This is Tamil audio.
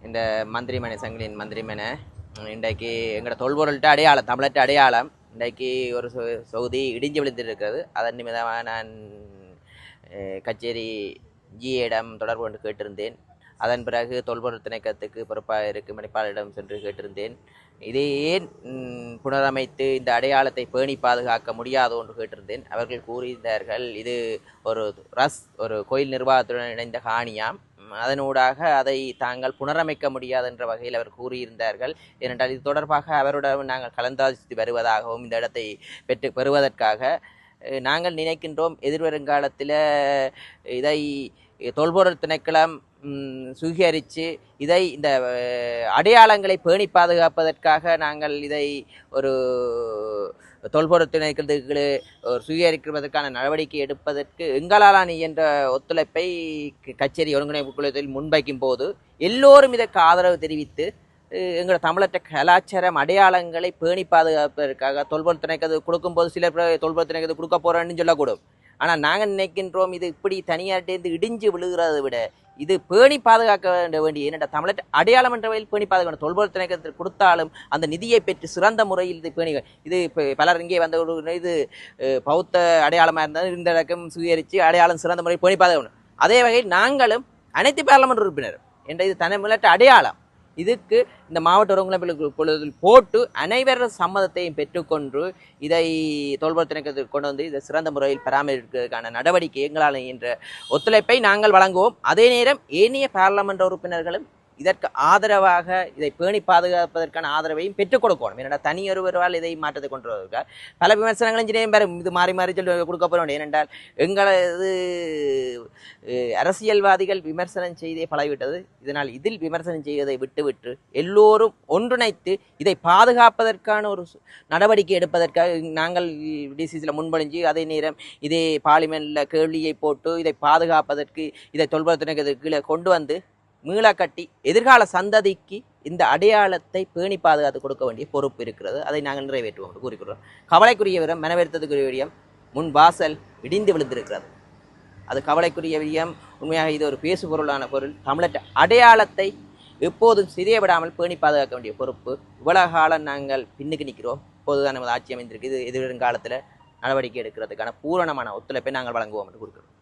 இந்த மந்திரிமனை சங்கிலின் மந்திரிமனை இன்றைக்கு எங்களோட தொல்பொருள்கிட்ட அடையாளம் தமிழற்ற அடையாளம் இன்றைக்கு ஒரு சொகுதி இடிஞ்சு விழுந்திருக்கிறது. அதன் நிமித்தமாக நான் கச்சேரி ஜிஏடம் தொடர்பு கொண்டு கேட்டிருந்தேன். அதன் பிறகு தொல்பொருள் திணைக்கத்துக்கு பொறுப்பாக இருக்கும் மணிப்பாளரிடம் சென்று கேட்டிருந்தேன். இதை ஏன் புனரமைத்து இந்த அடையாளத்தை பேணி பாதுகாக்க முடியாதோ என்று கேட்டிருந்தேன். அவர்கள் கூறியிருந்தார்கள், இது ஒரு கோயில் நிர்வாகத்துடன் இணைந்த காணியாம், அதனூடாக அதை தாங்கள் புனரமைக்க முடியாது என்ற வகையில் அவர் கூறியிருந்தார்கள். ஏனென்றால் இது தொடர்பாக அவருடன் நாங்கள் கலந்தாலோசித்து வருவதாகவும் இந்த இடத்தை பெறுவதற்காக நாங்கள் நினைக்கின்றோம். எதிர்வருங்காலத்தில் இதை தொல்பொருள் திணைக்களம் சுகீகரித்து இதை இந்த அடையாளங்களை பேணி பாதுகாப்பதற்காக நாங்கள் இதை ஒரு தொல்பொருள் திணைக்களத்துக்கு சுகீகரிப்பதற்கான நடவடிக்கை எடுப்பதற்கு எங்களால் என்ற ஒத்துழைப்பை கச்சேரி ஒருங்கிணைப்பு குழுவில் முன்வைக்கும் போது எல்லோரும் இதற்கு ஆதரவு தெரிவித்து எங்களோட தமிழற்ற கலாச்சாரம் அடையாளங்களை பேணி பாதுகாப்பதற்காக தொல்பொருள் திணைக்களத்துக்கு கொடுக்கும்போது சிலர் தொல்பொருள் திணைக்களத்துக்கு கொடுக்க போகிறோன்னு சொல்லக்கூடும். ஆனால் நாங்கள் நினைக்கின்றோம், இது இப்படி தனியார்ட்டேருந்து இடிஞ்சு விழுகிறதை விட இது பேணி பாதுகாக்க வேண்டிய என்னென்ன தமிழர் அடையாளம் என்ற வகையில் பேணி பாதுகாக்க தொல்பொருள் திணைக்களத்தில் கொடுத்தாலும் அந்த நிதியை பெற்று சிறந்த முறையில் இது பேணி இது இப்போ பலர் இங்கே வந்த ஒரு இது பௌத்த அடையாளமாக இருந்தாலும் இந்த இடக்கம் சுவீகரித்து அடையாளம் சிறந்த முறையில் பேணி பாதுகாக்கணும். அதே வகையில் நாங்களும் அனைத்து பார்லமெண்ட் உறுப்பினர் என்ற இது தமிழற்ற அடையாளம் இதுக்கு இந்த மாவட்ட ஒருங்கிணைப்பு குழுவில் போட்டு அனைவரது சம்மதத்தையும் பெற்றுக்கொண்டு இதை தொல்பொருள் திணைக்களத்துக்கு கொண்டு வந்து இதை சிறந்த முறையில் பராமரிப்பதற்கான நடவடிக்கை எங்களால் என்ற ஒத்துழைப்பை நாங்கள் வழங்குவோம். அதே நேரம் ஏனைய பாராளுமன்ற உறுப்பினர்களும் இதற்கு ஆதரவாக இதை பேணி பாதுகாப்பதற்கான ஆதரவையும் பெற்றுக் கொடுக்கணும். ஏனென்றால் தனியொருவரால் இதை மாற்றத்தை கொண்டு வருவதற்காக பல விமர்சனங்கள் இன்ஜினியரிங் பெறும் இது மாறி மாறி சொல்லி கொடுக்க போகிறோம். ஏனென்றால் எங்களது அரசியல்வாதிகள் விமர்சனம் செய்தே பழகிவிட்டது. இதனால் இதில் விமர்சனம் செய்வதை விட்டுவிட்டு எல்லோரும் ஒன்றிணைத்து இதை பாதுகாப்பதற்கான ஒரு நடவடிக்கை எடுப்பதற்காக நாங்கள் டிசிசியில் முன்மொழிஞ்சு அதே நேரம் இதே பார்லிமெண்ட்டில் கேள்வியை போட்டு இதை பாதுகாப்பதற்கு இதை தொல்பொருள் திணைக்களத்துக்கு கீழே கொண்டு வந்து மீள கட்டி எதிர்கால சந்ததிக்கு இந்த அடையாளத்தை பேணி பாதுகாத்து கொடுக்க வேண்டிய பொறுப்பு இருக்கிறது. அதை நாங்கள் நிறைவேற்றுவோம் என்று கூறிக்கிறோம். கவலைக்குரிய விடம் மனவருத்தத்துக்குரிய விடயம் முன் வாசல் இடிந்து விழுந்திருக்கிறது. அது கவலைக்குரிய விடயம். உண்மையாக இது ஒரு பேசு பொருளான பொருள். தமிழற்ற அடையாளத்தை எப்போதும் சிறிய விடாமல் பேணி பாதுகாக்க வேண்டிய பொறுப்பு. இவ்வளவு காலம் நாங்கள் பின்னுக்கு நிற்கிறோம். இப்போதுதான் நமது ஆட்சி அமைந்திருக்கு. இது எதிர்காலத்தில் நடவடிக்கை எடுக்கிறதுக்கான பூரணமான ஒத்துழைப்பை நாங்கள் வழங்குவோம் என்று கூறுகிறோம்.